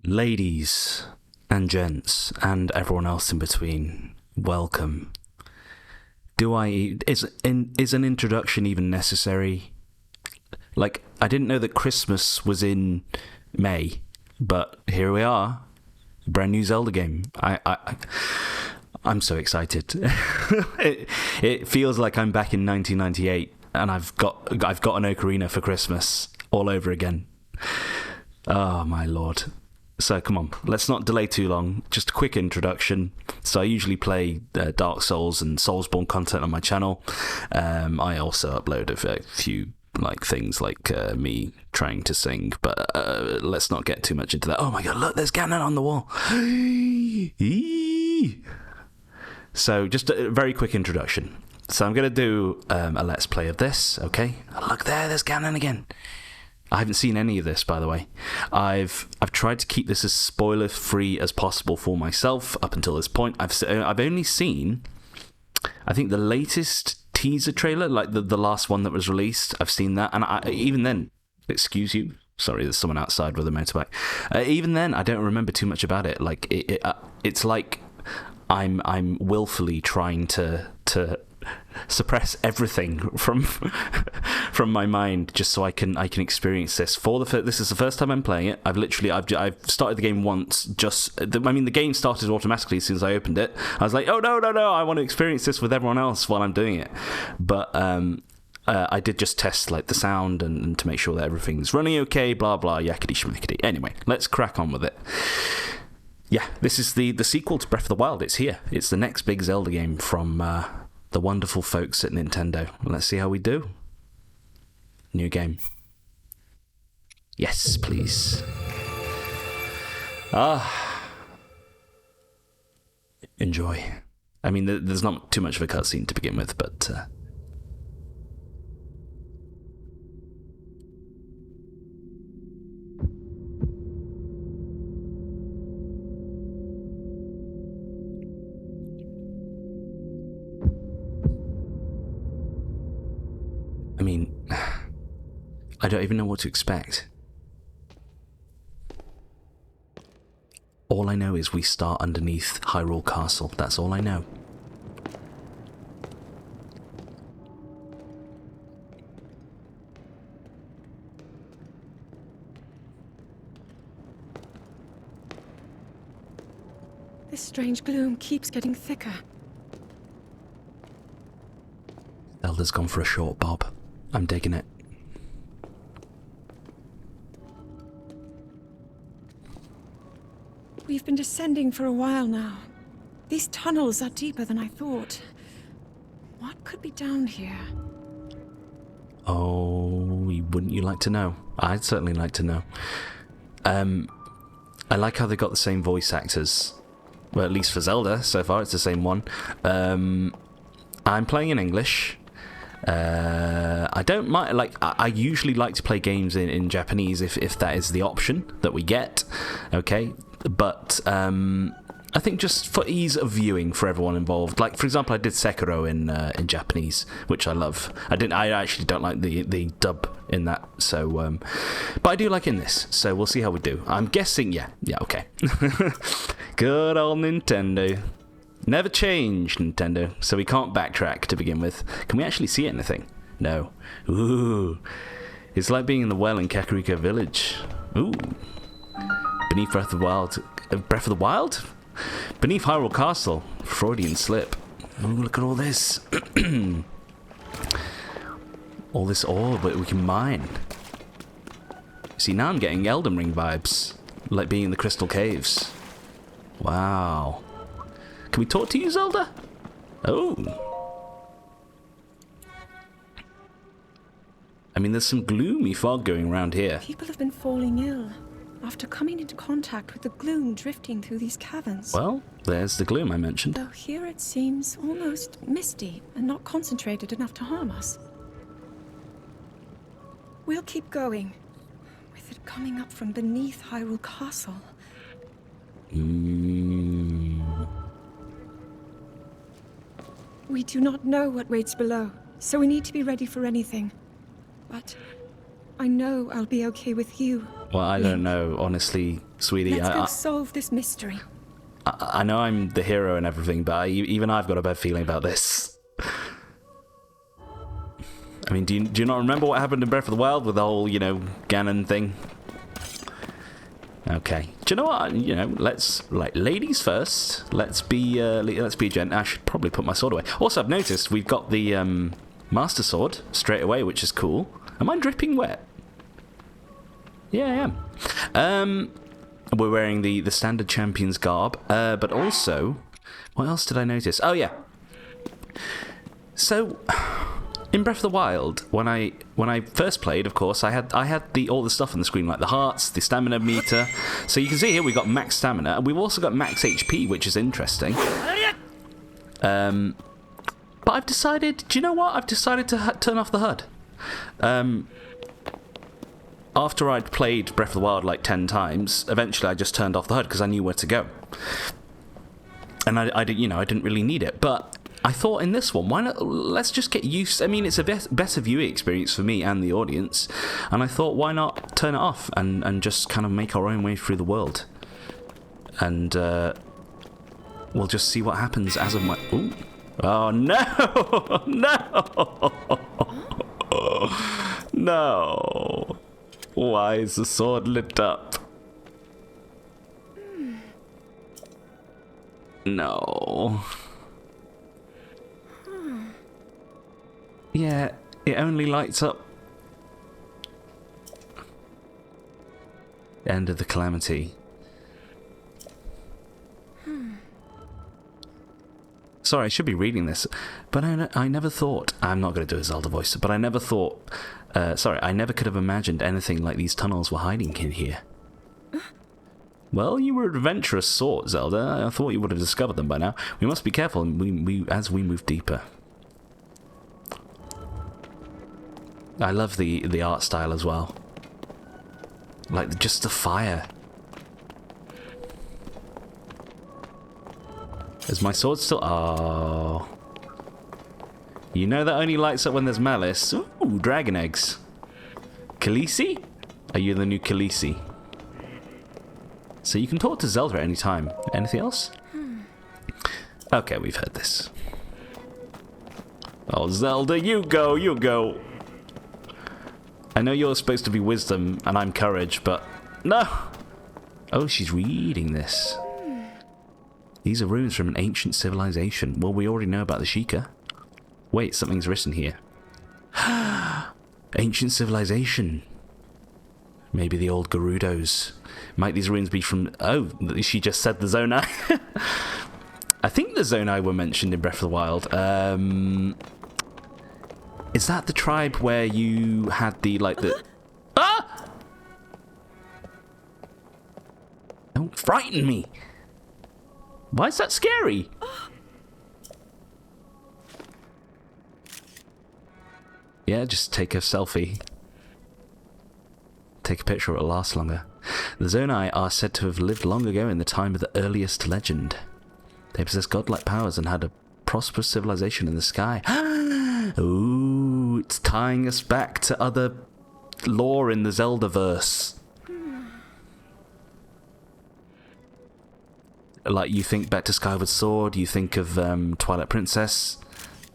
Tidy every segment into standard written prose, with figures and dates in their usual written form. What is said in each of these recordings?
Ladies and gents and everyone else in between, welcome. Is an introduction even necessary? Like, I didn't know that Christmas was in May, but here we are, brand new Zelda game. I'm so excited. It feels like I'm back in 1998 and I've got an ocarina for Christmas all over again. Oh my lord. So come on, let's not delay too long. Just a quick introduction. So I usually play Dark Souls and Soulsborne content on my channel. I also upload a few things like me trying to sing, but let's not get too much into that. Oh my god, look, there's Ganon on the wall. So just a very quick introduction. So I'm going to do a let's play of this, okay? Look there's Ganon again. I haven't seen any of this, by the way. I've tried to keep this as spoiler-free as possible for myself up until this point. I've only seen, I think, the latest teaser trailer, like the last one that was released. I've seen that, and even then, excuse you, sorry, there's someone outside with a motorbike. Even then, I don't remember too much about it. Like it's like I'm willfully trying to suppress everything from my mind just so I can experience this. This is the first time I'm playing it. I've started the game once. The game started automatically as soon as I opened it. I was like, oh no, I want to experience this with everyone else while I'm doing it. But I did just test the sound and to make sure that everything's running okay. Blah blah yakety schmackety. Anyway, let's crack on with it. Yeah, this is the sequel to Breath of the Wild. It's here. It's the next big Zelda game from the wonderful folks at Nintendo. Let's see how we do. New game. Yes, please. Enjoy. I mean, there's not too much of a cutscene to begin with, but I mean, I don't even know what to expect. All I know is we start underneath Hyrule Castle. That's all I know. This strange gloom keeps getting thicker. Zelda's gone for a short bob. I'm digging it. We've been descending for a while now. These tunnels are deeper than I thought. What could be down here? Oh, wouldn't you like to know? I'd certainly like to know. I like how they got the same voice actors. Well, at least for Zelda, so far it's the same one. I'm playing in English. I don't mind, I usually like to play games in Japanese if that is the option that we get, okay? But I think just for ease of viewing for everyone involved, for example, I did Sekiro in Japanese, which I love. I actually don't like the dub in that, so but I do like in this, so we'll see how we do. I'm guessing, yeah, okay. Good old Nintendo. Never change, Nintendo, so we can't backtrack to begin with. Can we actually see anything? No. Ooh. It's like being in the well in Kakariko Village. Ooh. Beneath Breath of the Wild. Breath of the Wild? Beneath Hyrule Castle. Freudian slip. Ooh, look at all this. All this ore that we can mine. See, now I'm getting Elden Ring vibes. Like being in the Crystal Caves. Wow. Can we talk to you, Zelda? Oh. I mean, there's some gloomy fog going around here. People have been falling ill after coming into contact with the gloom drifting through these caverns. Well, there's the gloom I mentioned. Though here it seems almost misty and not concentrated enough to harm us. We'll keep going, with it coming up from beneath Hyrule Castle. We do not know what waits below, so we need to be ready for anything. But I know I'll be okay with you. Well, I don't know, honestly, sweetie. Let's go solve this mystery. I know I'm the hero and everything, but even I've got a bad feeling about this. I mean, do you not remember what happened in Breath of the Wild with the whole, you know, Ganon thing? Okay. Do you know what? You know, let's, like, ladies first. Let's be a gent. I should probably put my sword away. Also, I've noticed we've got the Master Sword straight away, which is cool. Am I dripping wet? Yeah, I am. We're wearing the standard champion's garb, but also, what else did I notice? Oh, yeah. So, in Breath of the Wild, when I first played, of course, I had all the stuff on the screen, like the hearts, the stamina meter. So you can see here we've got max stamina, and we've also got max HP, which is interesting. But I've decided, do you know what? I've decided to turn off the HUD. After I'd played Breath of the Wild like 10 times, eventually I just turned off the HUD because I knew where to go. And I didn't really need it. But I thought in this one, why not? Let's just get used. I mean, it's a better viewing experience for me and the audience. And I thought, why not turn it off and just kind of make our own way through the world? And we'll just see what happens as of my... Ooh. Oh, no! No! No! Why is the sword lit up? No. Yeah, it only lights up. End of the calamity. Sorry, I should be reading this, but I never thought... I'm not going to do a Zelda voice, but I never thought... I never could have imagined anything like these tunnels were hiding in here. Well, you were an adventurous sort, Zelda. I thought you would have discovered them by now. We must be careful as we move deeper. I love the art style as well. Like, just the fire. Is my sword still... Oh. You know that only lights up when there's malice. Ooh, dragon eggs. Khaleesi? Are you the new Khaleesi? So you can talk to Zelda at any time. Anything else? Okay, we've heard this. Oh, Zelda, you go, you go. I know you're supposed to be wisdom and I'm courage, but... No! Oh, she's reading this. These are ruins from an ancient civilization. Well, we already know about the Sheikah. Wait, something's written here. Ancient civilization. Maybe the old Gerudos. Might these ruins be from... Oh, she just said the Zonai. I think the Zonai were mentioned in Breath of the Wild. Is that the tribe where you had the, like, the... Ah! Don't frighten me. Why is that scary? Yeah, just take a selfie. Take a picture, it'll last longer. The Zonai are said to have lived long ago in the time of the earliest legend. They possess godlike powers and had a prosperous civilization in the sky. Ooh, it's tying us back to other lore in the Zelda-verse. Like, you think back to Skyward Sword, you think of Twilight Princess,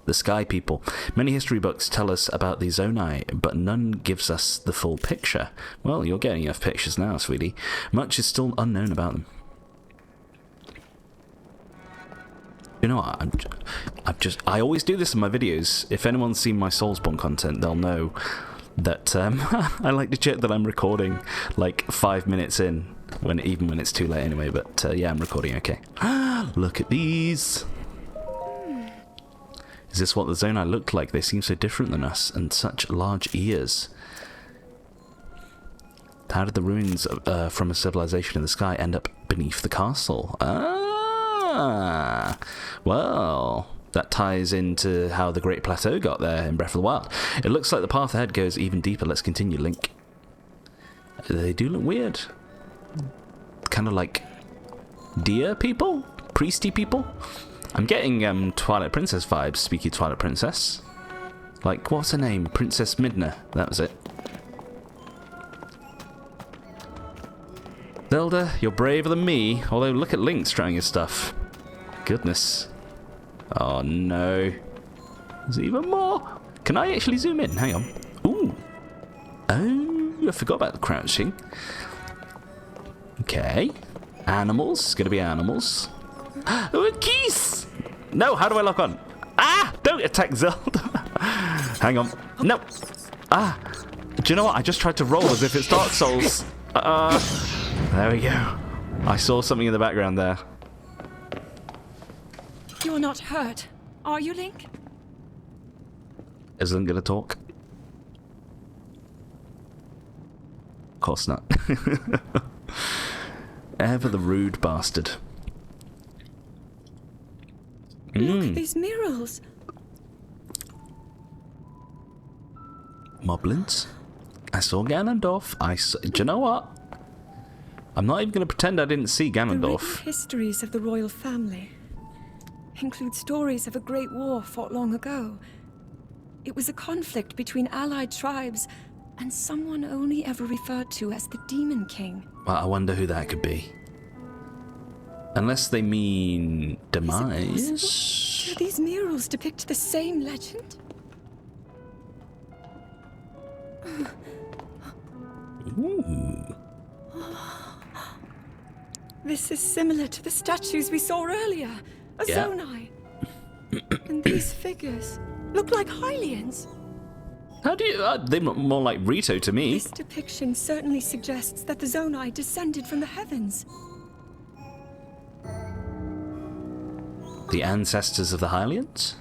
the Sky People. Many history books tell us about the Zonai, but none gives us the full picture. Well, you're getting enough pictures now, sweetie. Much is still unknown about them. You know what? I always do this in my videos. If anyone's seen my Soulsborne content, they'll know that I like to check that I'm recording like 5 minutes in, even when it's too late anyway. But yeah, I'm recording okay. Look at these. Is this what the Zonai looked like? They seem so different than us, and such large ears. How did the ruins from a civilization in the sky end up beneath the castle? Ah, well, that ties into how the Great Plateau got there in Breath of the Wild. It looks like the path ahead goes even deeper. Let's continue, Link. They do look weird. Kind of like deer people? Priesty people? I'm getting Twilight Princess vibes, speaking of Twilight Princess. Like, what's her name? Princess Midna. That was it. Zelda, you're braver than me. Although, look at Link trying his stuff. Goodness. Oh, no. There's even more. Can I actually zoom in? Hang on. Ooh. Oh, I forgot about the crouching. Okay. Animals. It's going to be animals. Oh, keys! No, how do I lock on? Ah! Don't attack Zelda. Hang on. No. Ah. Do you know what? I just tried to roll as if it's Dark Souls. There we go. I saw something in the background there. You're not hurt, are you, Link? Is Link gonna talk? Of course not. Ever the rude bastard. Look at these murals. Moblins. I saw Ganondorf. Do you know what? I'm not even going to pretend I didn't see The written Ganondorf. histories of the royal family include stories of a great war fought long ago. It was a conflict between allied tribes and someone only ever referred to as the Demon King. Well, I wonder who that could be. Unless they mean demise. Do these murals depict the same legend? Ooh. This is similar to the statues we saw earlier. A Yeah. Zonai. And these figures look like Hylians. How do you... they look more like Rito to me. This depiction certainly suggests that the Zonai descended from the heavens. The ancestors of the Hylians?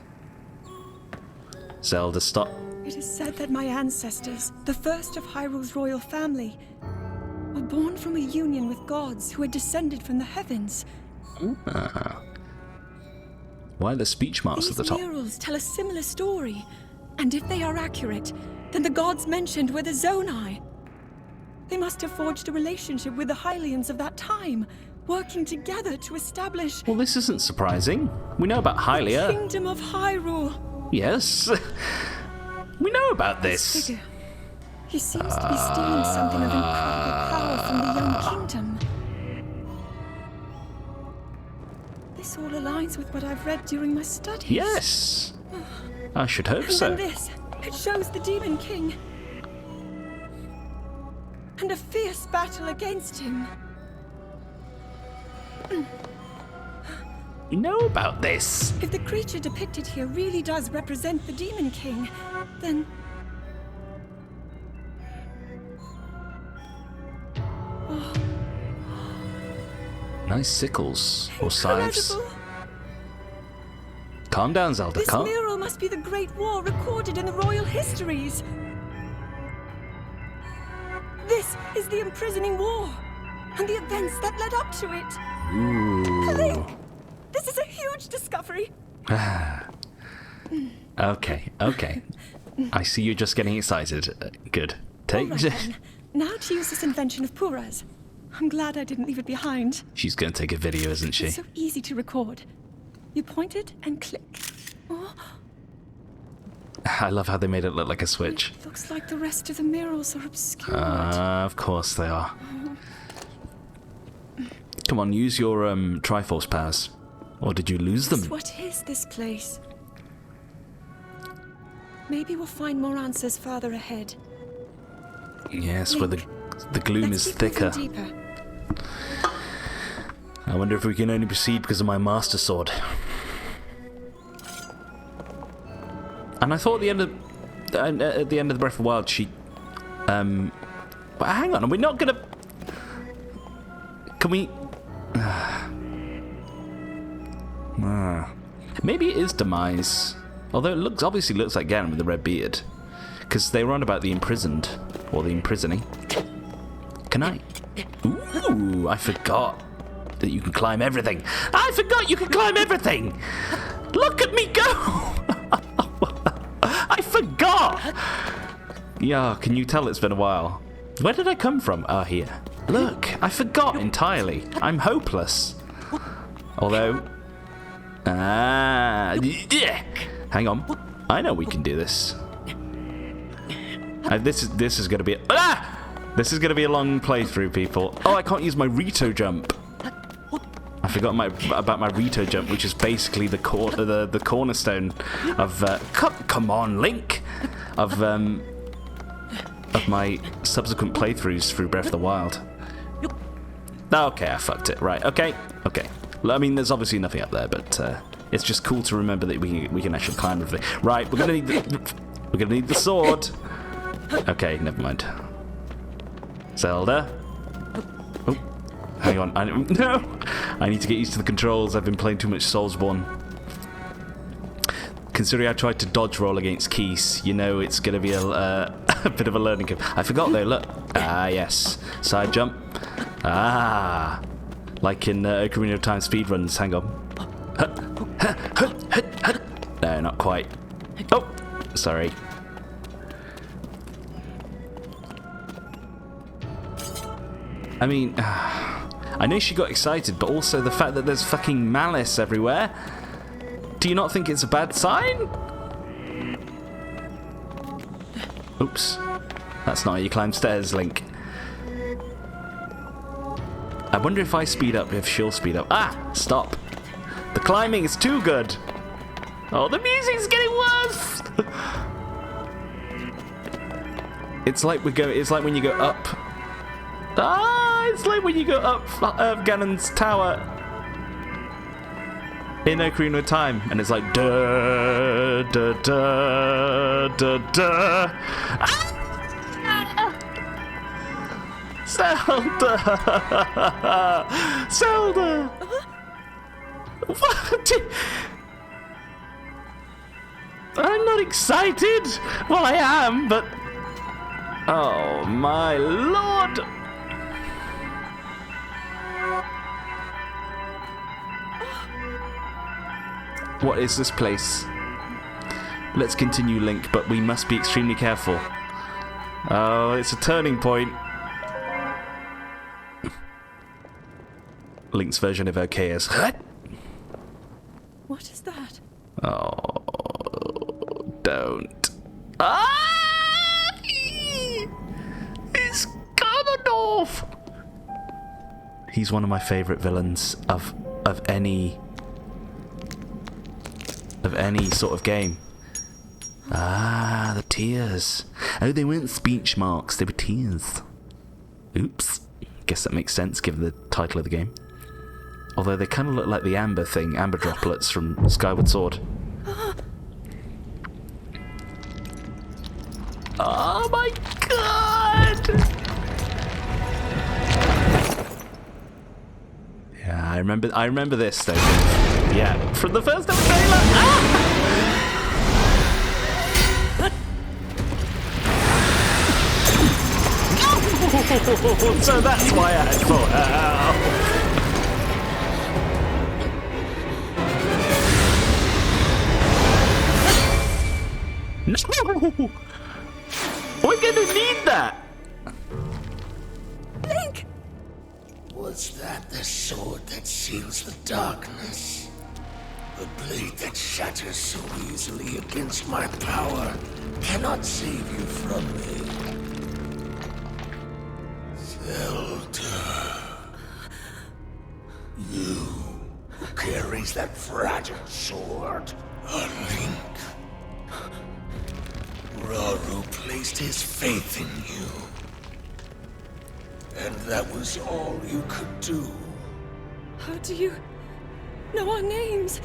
Zelda, stop. It is said that my ancestors, the first of Hyrule's royal family, were born from a union with gods who had descended from the heavens. Why the speech marks at the These top? murals tell a similar story, and if they are accurate, then the gods mentioned were the Zonai. They must have forged a relationship with the Hylians of that time, working together to establish Well, this isn't surprising. We know about Hylia. Kingdom of Hyrule. Yes. We know about This this. figure. He seems to be stealing something of incredible power from the young kingdom. This all aligns with what I've read during my studies. Yes. I should hope And so. then this. It shows the Demon King. And a fierce battle against him. We know about this. If the creature depicted here really does represent the Demon King, then... Nice sickles or scythes. Incredible. Calm down, Zelda. This Calm. mural must be the Great War recorded in the royal histories. This is the imprisoning war, and the events that led up to it. Ooh. Link, this is a huge discovery. Okay. I see you just getting excited. Good. All right, then. Now to use this invention of Pura's. I'm glad I didn't leave it behind. She's going to take a video, isn't she? It's so easy to record. You point it and click. Oh, I love how they made it look like a switch. looks like the rest of the murals are obscured. Of course they are. Come on, use your Triforce powers. Or did you lose them? What is this place? Maybe we'll find more answers farther ahead. Yes, where Link, the gloom Let's is dig thicker. deeper. I wonder if we can only proceed because of my Master Sword. And I thought at the end of the Breath of the Wild, she, but hang on, are we not gonna? Can we? Maybe it is Demise. Although it obviously looks like Ganon with the red beard, because they were on about the imprisoned or the imprisoning. Can I? Ooh, I forgot that you can climb everything. I forgot you can climb everything. Look at me go! I forgot! Yeah, can you tell it's been a while? Where did I come from? Ah, here. Look, I forgot entirely. I'm hopeless. Although... hang on. I know we can do this. This is going to be... This is going to be a long playthrough, people. Oh, I can't use my Rito jump. I forgot about my Rito jump, which is basically the cornerstone of... come on, Link! Of my subsequent playthroughs through Breath of the Wild. Okay, I fucked it. Right, okay. I mean, there's obviously nothing up there, but it's just cool to remember that we can actually climb everything. Right, we're gonna need the sword. Okay, never mind. Zelda. Oh, hang on. No! I need to get used to the controls. I've been playing too much Soulsborne. Considering I tried to dodge roll against Keys, you know it's going to be a bit of a learning curve. I forgot though, look. Ah, yes. Side jump. Ah. Like in Ocarina of Time speedruns. Hang on. No, not quite. Oh, sorry. I mean, I know she got excited, but also the fact that there's fucking malice everywhere. Do you not think it's a bad sign? Oops. That's not how you climb stairs, Link. I wonder if I speed up, if she'll speed up. Ah! Stop. The climbing is too good. Oh, the music's getting worse! It's like when you go up. Ah! It's like when you go up Ganon's tower in Ocarina of Time, and it's like da da da da da. Ah! Zelda! Zelda! What? I'm not excited. Well, I am, but oh my lord! What is this place? Let's continue, Link, but we must be extremely careful. Oh, it's a turning point. Link's version of OK is... What is that? Oh, don't. Ah! It's Ganondorf! He's one of my favourite villains of any sort of game. Ah, the tears. Oh, they weren't speech marks, they were tears. Oops. Guess that makes sense given the title of the game. Although they kind of look like the amber droplets from Skyward Sword. Oh my god! Yeah, I remember this though. Yeah, from the first ever trailer. Ah! So that's why I had thought. No! We're gonna need that! Link! Was that the sword that seals the darkness? The blade that shatters so easily against my power cannot save you from me. Zelda. You who carries that fragile sword. A Link. Rauru placed his faith in you. And that was all you could do. How do you know our names?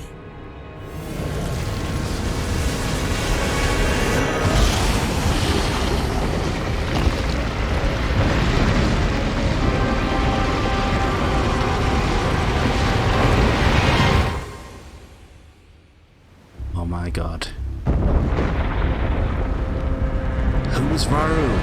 Oh my god. Who was Rauru?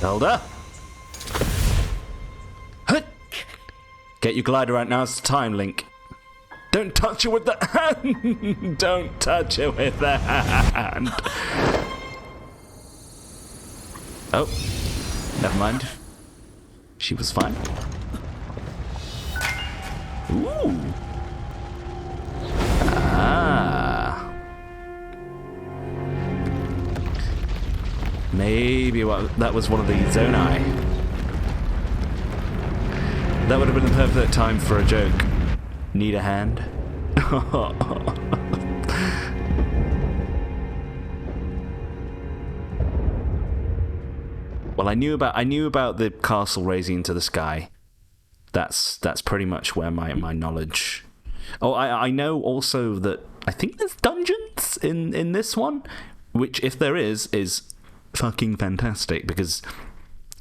Zelda. Hut. Get your glider out now. It's time, Link. Don't touch it with the hand. Don't touch it with the hand. Oh, never mind. She was fine. Ooh. Ah. Maybe that was one of the Zonai. That would have been the perfect time for a joke. Need a hand? Well, I knew about the castle raising into the sky. That's pretty much where my knowledge. Oh, I know also that I think there's dungeons in this one, which if there is fucking fantastic, because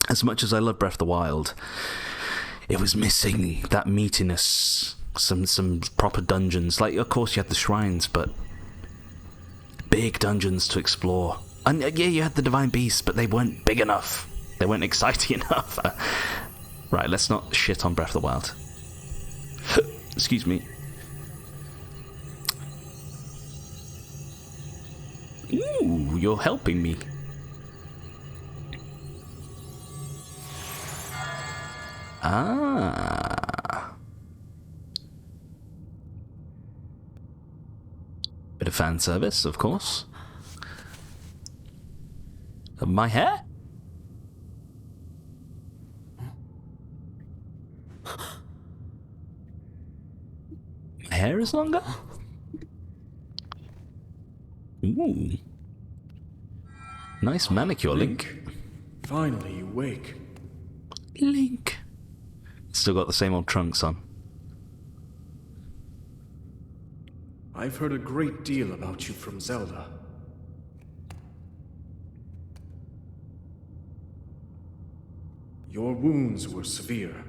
as much as I love Breath of the Wild, it was missing that meatiness, some proper dungeons. Like, of course you had the shrines, but big dungeons to explore. And yeah, you had the Divine Beasts, but they weren't big enough. They weren't exciting enough. Right, let's not shit on Breath of the Wild. Excuse me. Ooh, you're helping me. Ah. Bit of fan service, of course. My hair? My hair is longer? Ooh. Nice manicure, Link. Finally you wake. Link. Still got the same old trunks on. I've heard a great deal about you from Zelda. Your wounds were severe.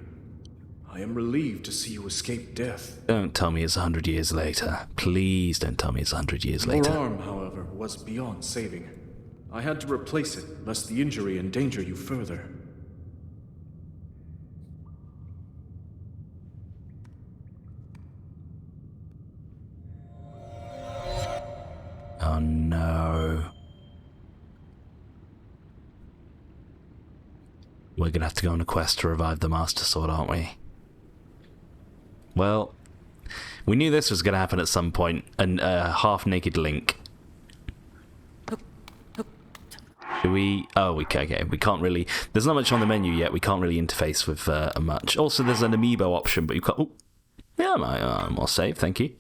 I am relieved to see you escape death. Don't tell me it's 100 years later. Please don't tell me it's 100 years later. Your arm, however, was beyond saving. I had to replace it, lest the injury endanger you further. Oh no. We're gonna have to go on a quest to revive the Master Sword, aren't we? Well, we knew this was gonna happen at some point, and half-naked Link. Do we... Oh, okay, we can't really... There's not much on the menu yet, we can't really interface with much. Also, there's an amiibo option, but you can't... Oh, yeah, I'll save, thank you.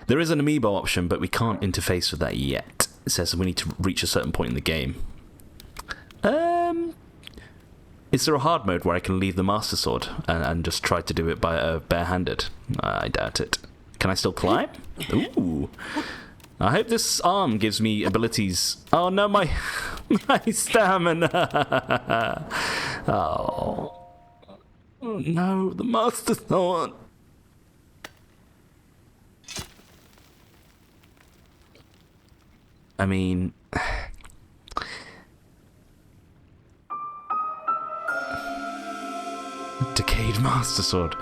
There is an amiibo option, but we can't interface with that yet. It says we need to reach a certain point in the game. Is there a hard mode where I can leave the Master Sword and just try to do it by barehanded? I doubt it. Can I still climb? Ooh. I hope this arm gives me abilities. Oh no, my stamina. Oh no, the Master Sword. I mean, decayed Master Sword.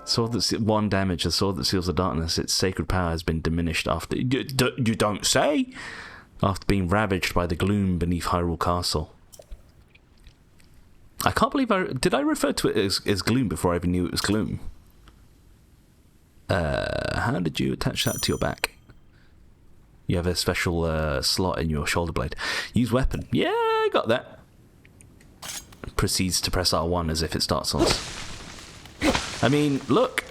Sword that's 1 damage, a sword that seals the darkness. Its sacred power has been diminished after... You don't say? After being ravaged by the gloom beneath Hyrule Castle. I can't believe did I refer to it as gloom before I even knew it was gloom? How did you attach that to your back? You have a special slot in your shoulder blade. Use weapon. Yeah, I got that. Proceeds to press R1 as if it starts on. I mean, look.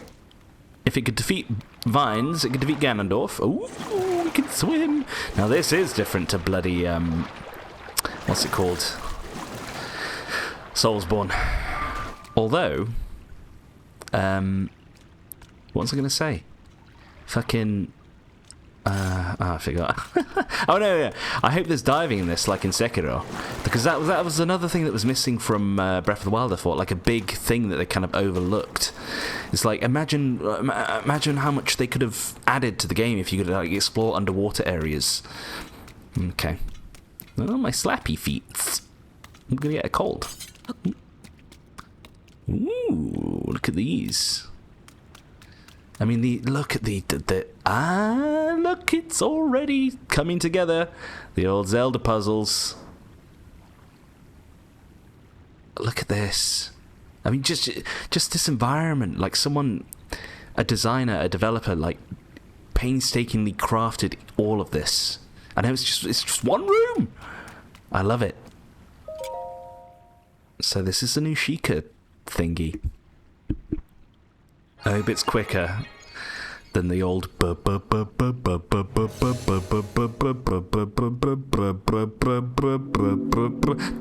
If it could defeat Vines, it could defeat Ganondorf. Ooh, we can swim. Now this is different to bloody, what's it called? Soulsborne. Although, what was I going to say? Fucking... I forgot. Oh no, yeah. I hope there's diving in this, like in Sekiro, because that was another thing that was missing from Breath of the Wild. I thought, like a big thing that they kind of overlooked. It's like imagine how much they could have added to the game if you could like explore underwater areas. Okay. Oh, my slappy feet. I'm gonna get a cold. Ooh, look at these. I mean, look at the look, it's already coming together. The old Zelda puzzles. Look at this. I mean, just this environment, like a designer, a developer, like painstakingly crafted all of this. I know it's just one room. I love it. So this is the new Sheikah thingy. I hope it's quicker than the old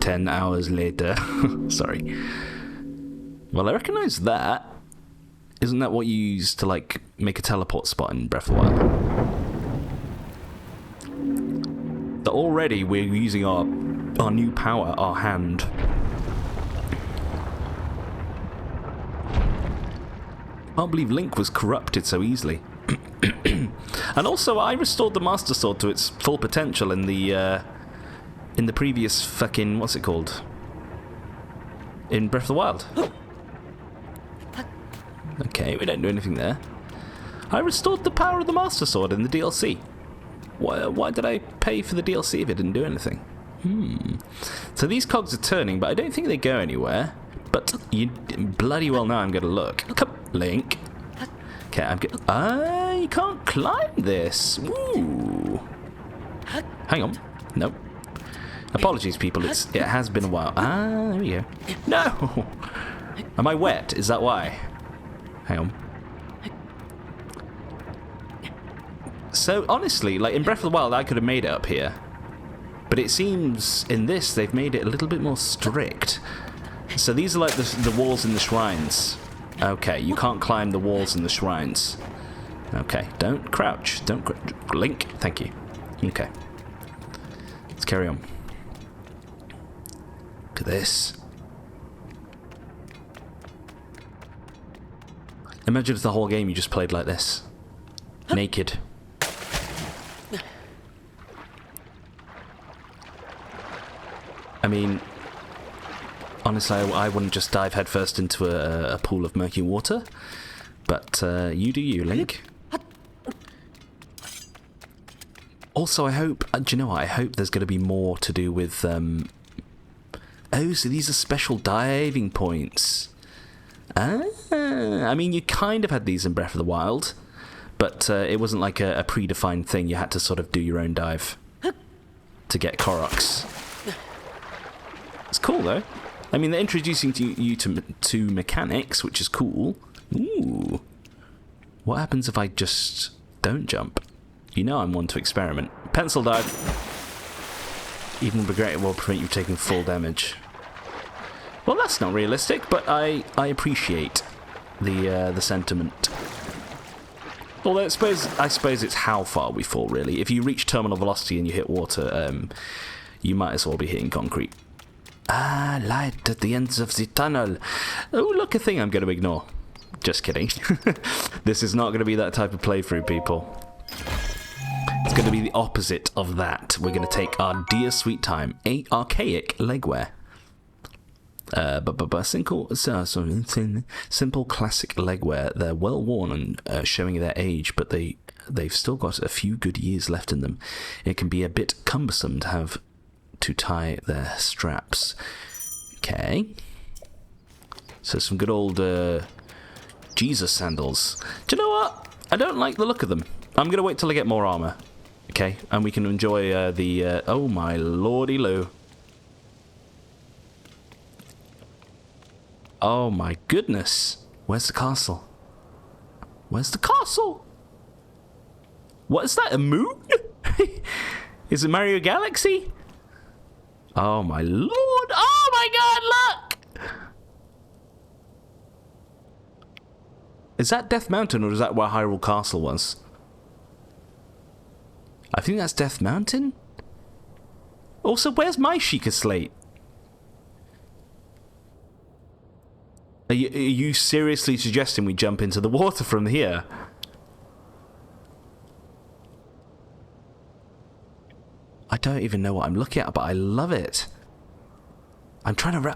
10 hours later. Sorry. Well, I recognise that. Isn't that what you use to, like, make a teleport spot in Breath of the Wild? That already we're using our new power, our hand. I can't believe Link was corrupted so easily. And also, I restored the Master Sword to its full potential in the previous fucking... what's it called? In Breath of the Wild. Okay, we don't do anything there. I restored the power of the Master Sword in the DLC. Why did I pay for the DLC if it didn't do anything? So these cogs are turning, but I don't think they go anywhere. But you bloody well know I'm going to look. Come, Link. Okay, I'm good. You can't climb this. Ooh. Hang on. Nope. Apologies, people. It has been a while. There we go. No! Am I wet? Is that why? Hang on. So, honestly, like in Breath of the Wild, I could have made it up here. But it seems in this, they've made it a little bit more strict. So these are like the walls in the shrines. Okay, you can't climb the walls in the shrines. Okay, don't crouch. Don't Link, thank you. Okay. Let's carry on. Look at this. Imagine if the whole game you just played like this. Naked. I mean, honestly, I wouldn't just dive headfirst into a pool of murky water. But you do you, Link. Also, I hope... do you know what? I hope there's going to be more to do with... Oh, so these are special diving points. I mean, you kind of had these in Breath of the Wild. But it wasn't like a predefined thing. You had to sort of do your own dive to get Koroks. It's cool, though. I mean, they're introducing you to mechanics, which is cool. Ooh. What happens if I just don't jump? You know I'm one to experiment. Pencil dive. Even regret it will prevent you taking full damage. Well, that's not realistic, but I appreciate the sentiment. Although I suppose it's how far we fall, really. If you reach terminal velocity and you hit water, you might as well be hitting concrete. Light at the ends of the tunnel. Oh, look, a thing I'm going to ignore. Just kidding. This is not going to be that type of playthrough, people. It's going to be the opposite of that. We're going to take our dear sweet time. Archaic legwear. Simple classic legwear. They're well worn and showing their age, but they've still got a few good years left in them. It can be a bit cumbersome to have to tie their straps. Okay. So some good old Jesus sandals. Do you know what? I don't like the look of them. I'm going to wait till I get more armor. Okay? And we can enjoy the... oh my lordy loo. Oh my goodness. Where's the castle? Where's the castle? What is that? A moon? Is it Mario Galaxy? Oh my lord. Oh my god, look! Is that Death Mountain or is that where Hyrule Castle was? I think that's Death Mountain. Also, where's my Sheikah Slate? Are you seriously suggesting we jump into the water from here? I don't even know what I'm looking at, but I love it. I'm trying to...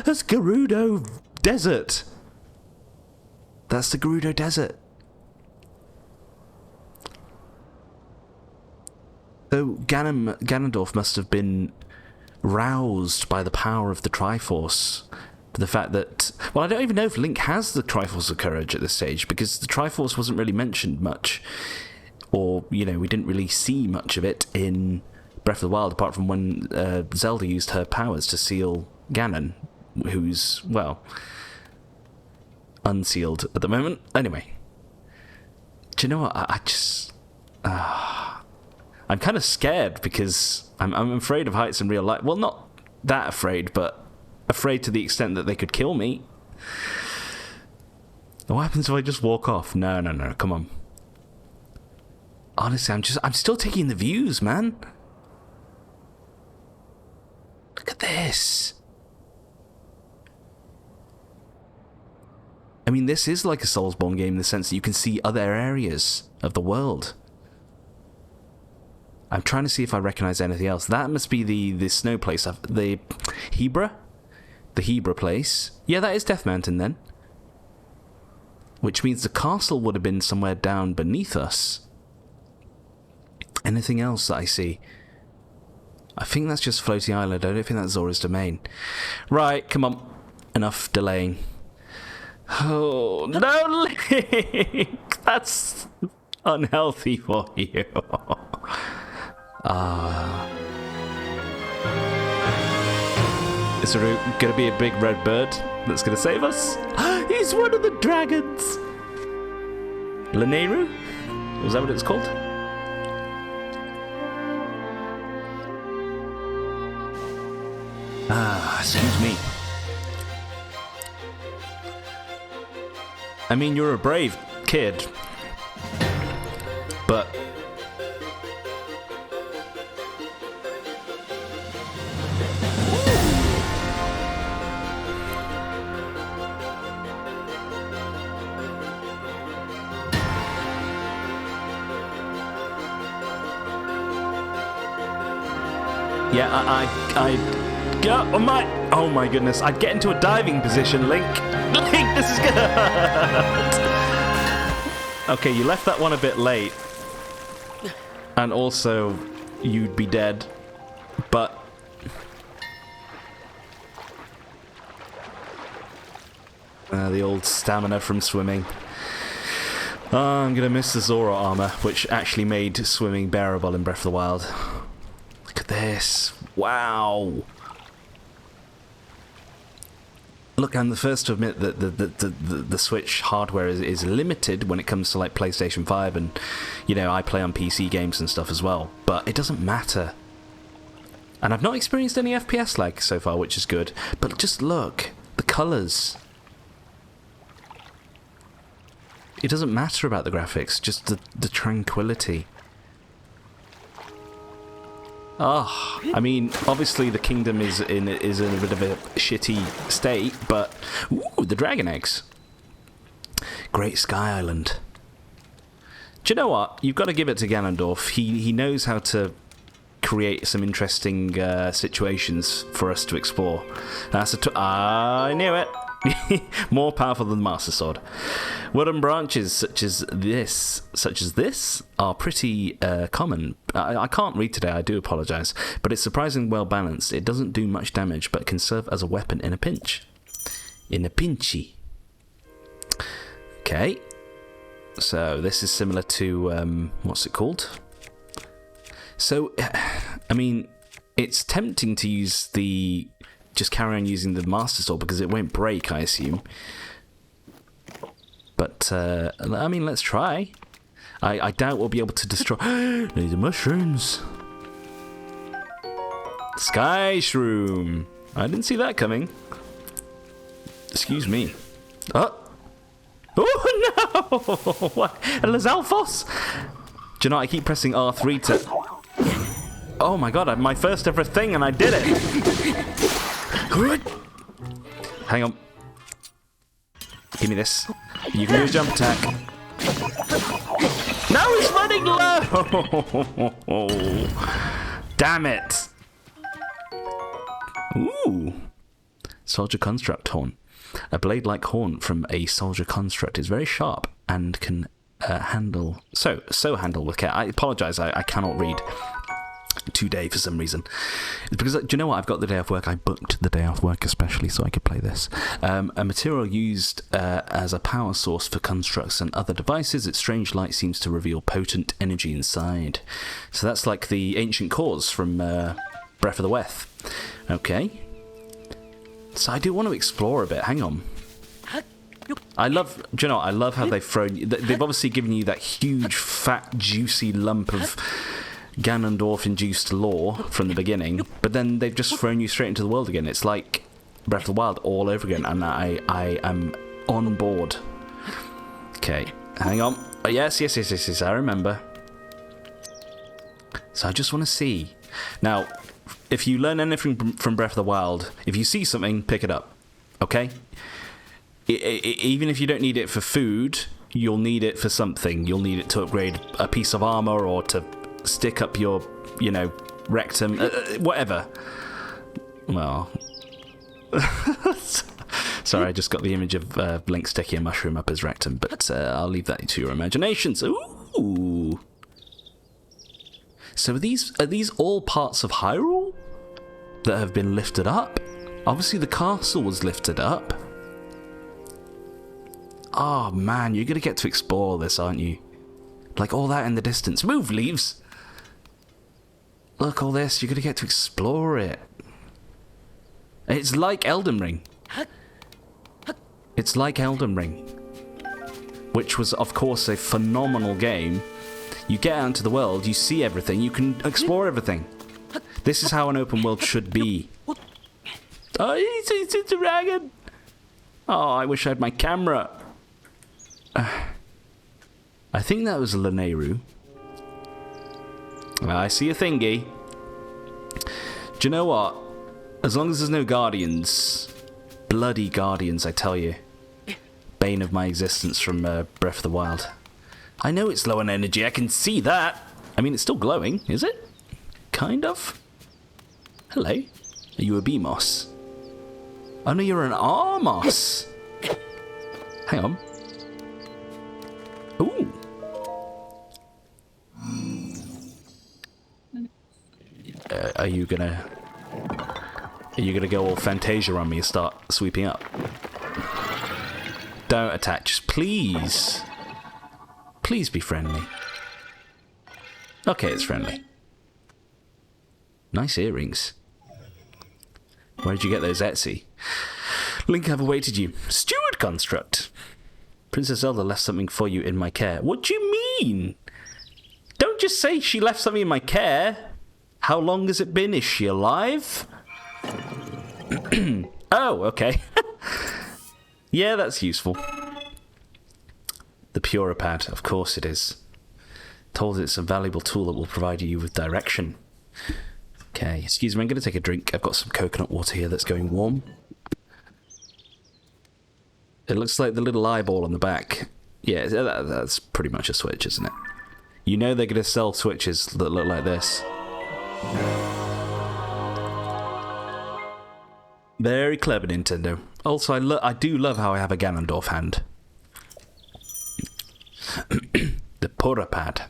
That's Gerudo Desert. That's the Gerudo Desert. So Ganondorf must have been roused by the power of the Triforce. The fact that... Well, I don't even know if Link has the Triforce of Courage at this stage, because the Triforce wasn't really mentioned much. Or, you know, we didn't really see much of it in Breath of the Wild, apart from when Zelda used her powers to seal Ganon, who's, well, unsealed at the moment. Anyway. Do you know what? I just... I'm kind of scared, because I'm afraid of heights in real life. Well, not that afraid, but afraid to the extent that they could kill me. What happens if I just walk off? No, come on. Honestly, I'm still taking the views, man. Look at this. I mean, this is like a Soulsborne game in the sense that you can see other areas of the world. I'm trying to see if I recognize anything else. That must be the snow place. The Hebra? The Hebra place. Yeah, that is Death Mountain then. Which means the castle would have been somewhere down beneath us. Anything else that I see? I think that's just Floating Island. I don't think that's Zora's Domain. Right, come on. Enough delaying. Oh, no, Link! That's unhealthy for you. Is there going to be a big red bird that's going to save us? He's one of the dragons! Lanayru? Was that what it's called? Excuse me. I mean, you're a brave kid. But... yeah, oh my goodness, I'd get into a diving position, Link. Link, this is good. Okay, you left that one a bit late. And also, you'd be dead. But... the old stamina from swimming. I'm gonna miss the Zora armor, which actually made swimming bearable in Breath of the Wild. Look at this. Wow. Look, I'm the first to admit that the Switch hardware is limited when it comes to like PlayStation 5, and you know, I play on PC games and stuff as well, but it doesn't matter. And I've not experienced any FPS lag so far, which is good. But just look, the colours. It doesn't matter about the graphics, just the tranquility. Oh, I mean, obviously the kingdom is in a bit of a shitty state, but ooh, the dragon eggs. Great Sky Island. Do you know what? You've got to give it to Ganondorf. He knows how to create some interesting situations for us to explore. That's I knew it. More powerful than the Master Sword. Wooden branches such as this are pretty common. I can't read today, I do apologise, but it's surprisingly well balanced. It doesn't do much damage, but can serve as a weapon in a pinch. In a pinchy. Okay. So this is similar to what's it called? So, I mean, it's tempting to use just carry on using the Master Sword because it won't break, I assume. But, I mean, let's try. I doubt we'll be able to destroy... These are mushrooms. Sky Shroom. I didn't see that coming. Excuse me. Oh! Oh, no! What? Lizalfos? Do you know, I keep pressing R3 to... Oh my god, my first ever thing and I did it! Hang on. Give me this. You can do a jump attack. No, he's running low! Damn it! Ooh. Soldier construct horn. A blade-like horn from a soldier construct is very sharp and can handle with care. I apologise, I cannot read today for some reason. It's because, do you know what? I've got the day off work. I booked the day off work especially so I could play this. A material used as a power source for constructs and other devices. Its strange light seems to reveal potent energy inside. So that's like the ancient cores from Breath of the Wild. Okay. So I do want to explore a bit. Hang on. I love how they've thrown... They've obviously given you that huge, fat, juicy lump of Ganondorf-induced lore from the beginning, but then they've just thrown you straight into the world again. It's like Breath of the Wild all over again, and I am on board. Okay, hang on. Oh, yes, I remember. So I just want to see. Now, if you learn anything from Breath of the Wild, if you see something, pick it up. Okay? Even if you don't need it for food, you'll need it for something. You'll need it to upgrade a piece of armor or to stick up your, rectum, whatever. Well, sorry, I just got the image of Link sticking a mushroom up his rectum, but I'll leave that to your imaginations. Ooh. So are these all parts of Hyrule that have been lifted up? Obviously the castle was lifted up. Oh man, you're gonna get to explore this, aren't you? Like all that in the distance. Move, leaves! Look, all this, you're gonna get to explore it. It's like Elden Ring. It's like Elden Ring. Which was, of course, a phenomenal game. You get out into the world, you see everything, you can explore everything. This is how an open world should be. Oh, it's a dragon! Oh, I wish I had my camera. I think that was Lanayru. I see a thingy. Do you know what? As long as there's no guardians, bloody guardians, I tell you. Bane of my existence from Breath of the Wild. I know it's low on energy, I can see that. I mean, it's still glowing, is it? Kind of. Hello. Are you a Beamos? Oh no, you're an Armos. Hang on. Ooh. Are you gonna go all Fantasia on me and start sweeping up? Don't attack, just please. Please be friendly. Okay, it's friendly. Nice earrings. Where did you get those, Etsy? Link have awaited you. Steward construct. Princess Zelda left something for you in my care. What do you mean? Don't just say she left something in my care. How long has it been? Is she alive? Oh, okay. Yeah, that's useful. The Puripad, of course it is. Told it's a valuable tool that will provide you with direction. Okay, excuse me, I'm going to take a drink. I've got some coconut water here that's going warm. It looks like the little eyeball on the back. Yeah, that's pretty much a Switch, isn't it? You know they're going to sell Switches that look like this. Very clever, Nintendo. Also, I do love how I have a Ganondorf hand. The Puripad.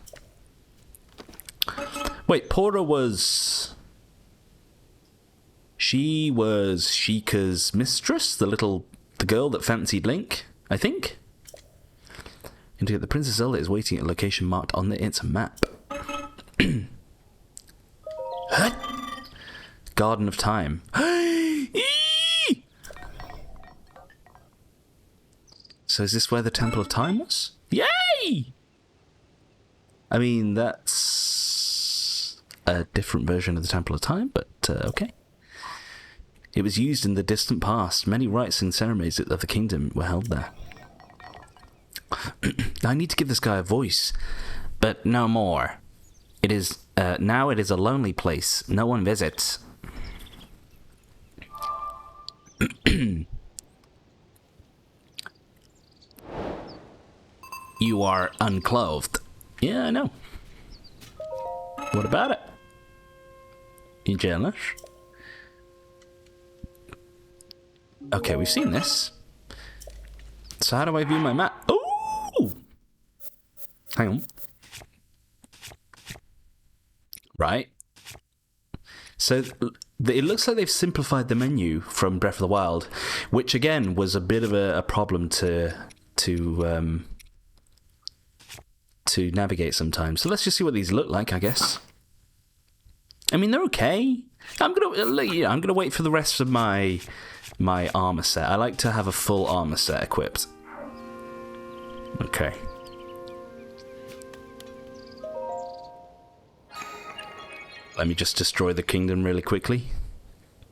Wait, Pura was... She was Sheikah's mistress? The girl that fancied Link, I think? Indicate the Princess Zelda is waiting at a location marked on its map. Garden of Time. So is this where the Temple of Time was? Yay! I mean, that's a different version of the Temple of Time, but okay. It was used in the distant past. Many rites and ceremonies of the kingdom were held there. I need to give this guy a voice, but no more. It is now it is a lonely place. No one visits. You are unclothed. Yeah, I know. What about it? You jealous? Okay, we've seen this. So how do I view my map? Oh! Hang on. Right. So it looks like they've simplified the menu from Breath of the Wild, which again was a bit of a problem to navigate sometimes. So let's just see what these look like, I guess. I mean, they're okay. I'm gonna wait for the rest of my armor set. I like to have a full armor set equipped. Okay. Let me just destroy the kingdom really quickly.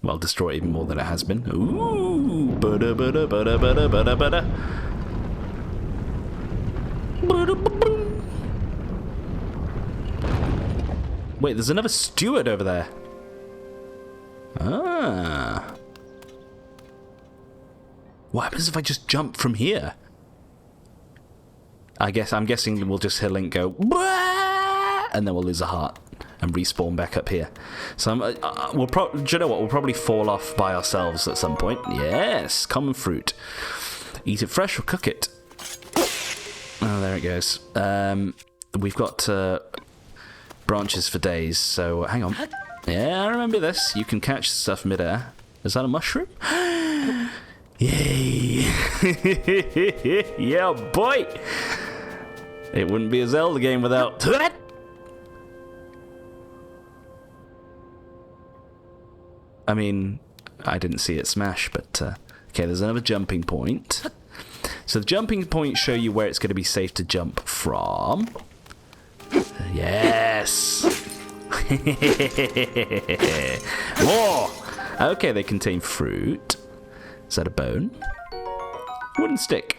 Well, destroy it even more than it has been. Ooh, bada bada bada bada bada bada. Wait, there's another steward over there. Ah. What happens if I just jump from here? I'm guessing we'll just hear Link go, and then we'll lose a heart and respawn back up here. So do you know what? We'll probably fall off by ourselves at some point. Yes, common fruit. Eat it fresh or cook it. Oh, there it goes. We've got branches for days, so hang on. Yeah, I remember this. You can catch stuff midair. Is that a mushroom? Yay! Yeah, boy! It wouldn't be a Zelda game without that. I mean, I didn't see it smash, but okay, there's another jumping point. So the jumping points show you where it's going to be safe to jump from. Yes! More! Okay, they contain fruit. Is that a bone? Wooden stick.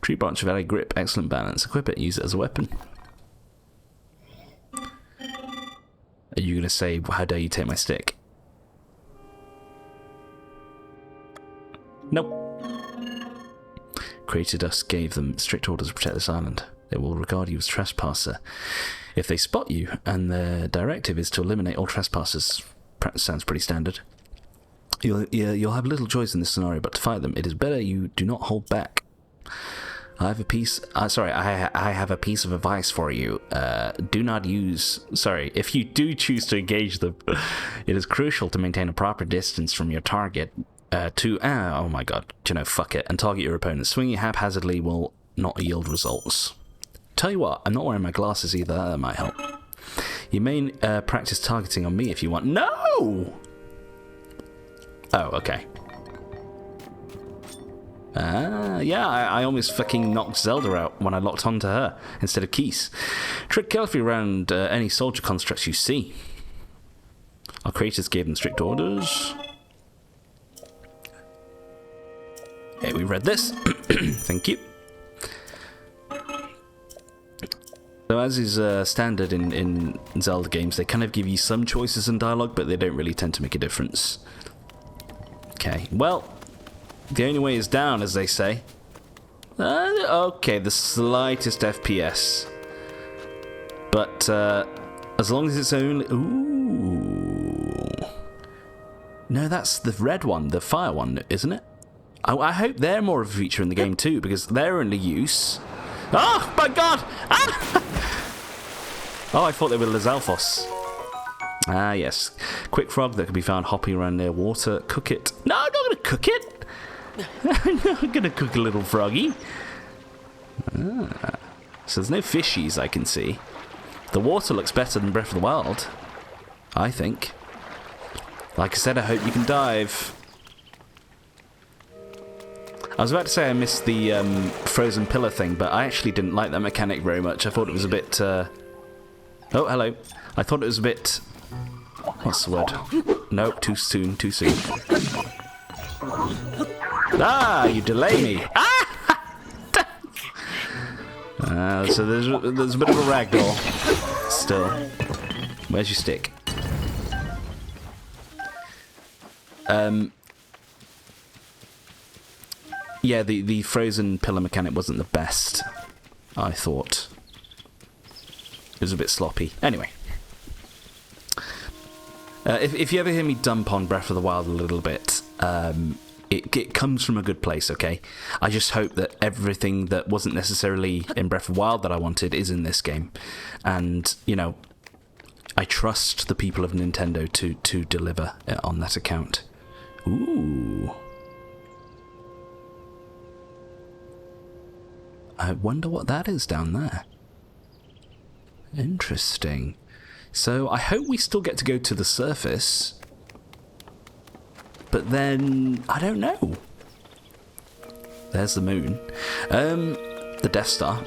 Tree branch of ally grip, excellent balance. Equip it, use it as a weapon. Are you going to say, how dare you take my stick? Nope. Created us gave them strict orders to protect this island. They will regard you as trespasser if they spot you, and their directive is to eliminate all trespassers. Sounds pretty standard. You'll have little choice in this scenario, but to fight them, it is better you do not hold back. I have a piece. I have a piece of advice for you. Do not use. Sorry, if you do choose to engage them, it is crucial to maintain a proper distance from your target. Oh my god, fuck it, and target your opponent. Swinging haphazardly will not yield results. Tell you what, I'm not wearing my glasses either. That might help. You may practice targeting on me if you want. No. Oh, okay. Yeah, I almost fucking knocked Zelda out when I locked onto her instead of Keese. Tread carefully around any soldier constructs you see. Our creators gave them strict orders. Okay, we read this. Thank you. So as is standard in Zelda games, they kind of give you some choices in dialogue, but they don't really tend to make a difference. Okay, well, the only way is down, as they say. Okay, the slightest FPS. But as long as it's only... Ooh. No, that's the red one, the fire one, isn't it? I hope they're more of a feature in the game too, because they're only use... Oh, my God! Ah! Oh, I thought they were Lizalfos. Ah, yes. Quick frog that can be found hopping around near water. Cook it. No, I'm not going to cook it. I'm not going to cook a little froggy. Ah. So there's no fishies I can see. The water looks better than Breath of the Wild, I think. Like I said, I hope you can dive. I was about to say I missed the frozen pillar thing, but I actually didn't like that mechanic very much. I thought it was a bit... Oh, hello. I thought it was a bit... What's the word? Nope, too soon, too soon. Ah, you delay me. Ah! So there's a bit of a ragdoll still. Where's your stick? Yeah, the frozen pillar mechanic wasn't the best, I thought. It was a bit sloppy. Anyway. If you ever hear me dump on Breath of the Wild a little bit, it comes from a good place, okay? I just hope that everything that wasn't necessarily in Breath of the Wild that I wanted is in this game. And, you know, I trust the people of Nintendo to deliver on that account. Ooh. I wonder what that is down there. Interesting. So I hope we still get to go to the surface. But then, I don't know. There's the moon. The Death Star.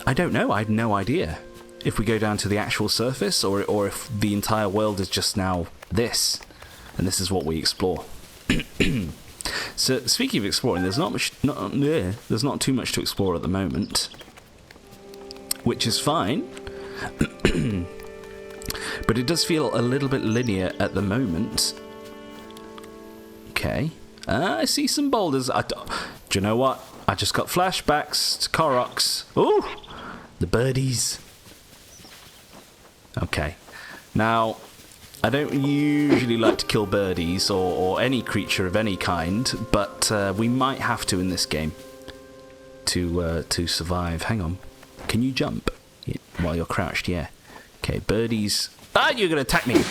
I don't know. I have no idea if we go down to the actual surface or if the entire world is just now this. And this is what we explore. So, speaking of exploring, there's there's not too much to explore at the moment. Which is fine. But it does feel a little bit linear at the moment. Okay. I see some boulders. Do you know what? I just got flashbacks to Koroks. Ooh! The birdies. Okay. Now, I don't usually like to kill birdies or any creature of any kind, but we might have to in this game to survive. Hang on. Can you jump while you're crouched? Yeah. Okay, birdies. Ah, you're going to attack me.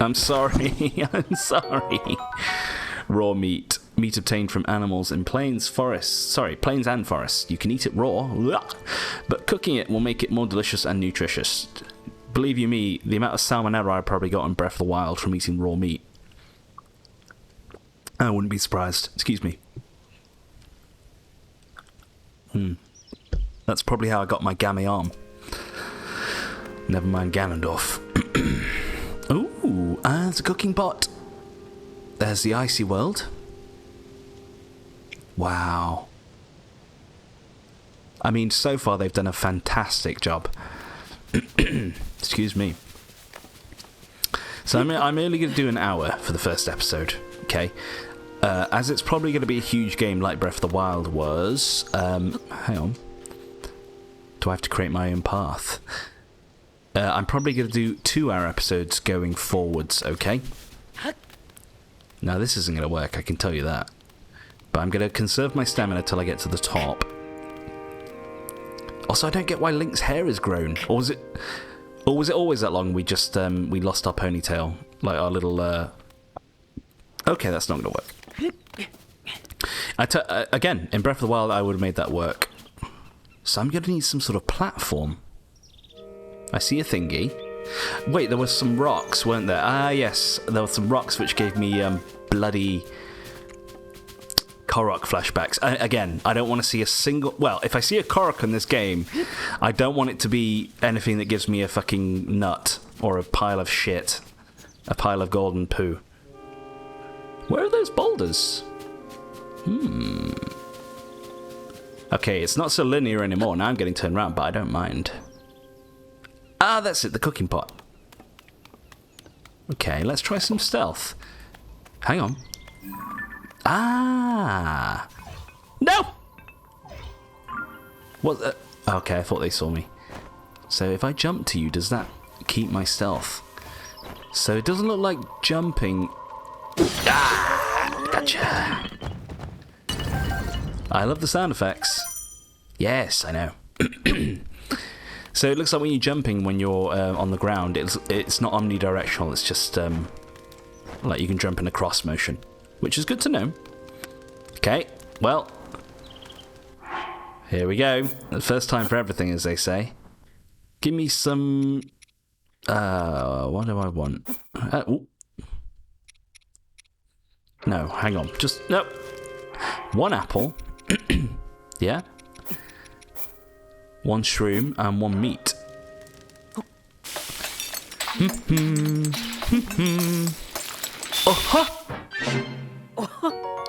I'm sorry. I'm sorry. Raw meat. Meat obtained from animals in plains and forests. You can eat it raw, but cooking it will make it more delicious and nutritious. Believe you me, the amount of salmonella I probably got in Breath of the Wild from eating raw meat. I wouldn't be surprised. Excuse me. That's probably how I got my gammy arm. Never mind Ganondorf. Ooh, there's a cooking pot. There's the icy world. Wow. I mean, so far they've done a fantastic job. Excuse me. So I'm only going to do an hour for the first episode, okay? As it's probably going to be a huge game like Breath of the Wild was. Hang on. Do I have to create my own path? I'm probably going to do 2-hour episodes going forwards, okay? Now, this isn't going to work, I can tell you that. But I'm going to conserve my stamina till I get to the top. Also, I don't get why Link's hair is grown. Or was it always that long? We just we lost our ponytail, like our little. Okay, that's not going to work. Again, in Breath of the Wild, I would have made that work. So I'm going to need some sort of platform. I see a thingy. Wait, there were some rocks, weren't there? Ah, yes, there were some rocks which gave me bloody Korok flashbacks. Again, I don't want to see a single... Well, if I see a Korok in this game, I don't want it to be anything that gives me a fucking nut or a pile of shit. A pile of golden poo. Where are those boulders? Okay, it's not so linear anymore. Now I'm getting turned around, but I don't mind. Ah, that's it, the cooking pot. Okay, let's try some stealth. Hang on. Ah! No! What the... Okay, I thought they saw me. So if I jump to you, does that keep my stealth? So it doesn't look like jumping... Ah! Gotcha! I love the sound effects. Yes, I know. So it looks like when you're jumping, when you're on the ground, it's not omnidirectional. It's just like you can jump in a cross motion, which is good to know. Okay, well, here we go. The first time for everything, as they say. Give me some. What do I want? No, hang on. Just no. One apple. Yeah. One shroom and one meat.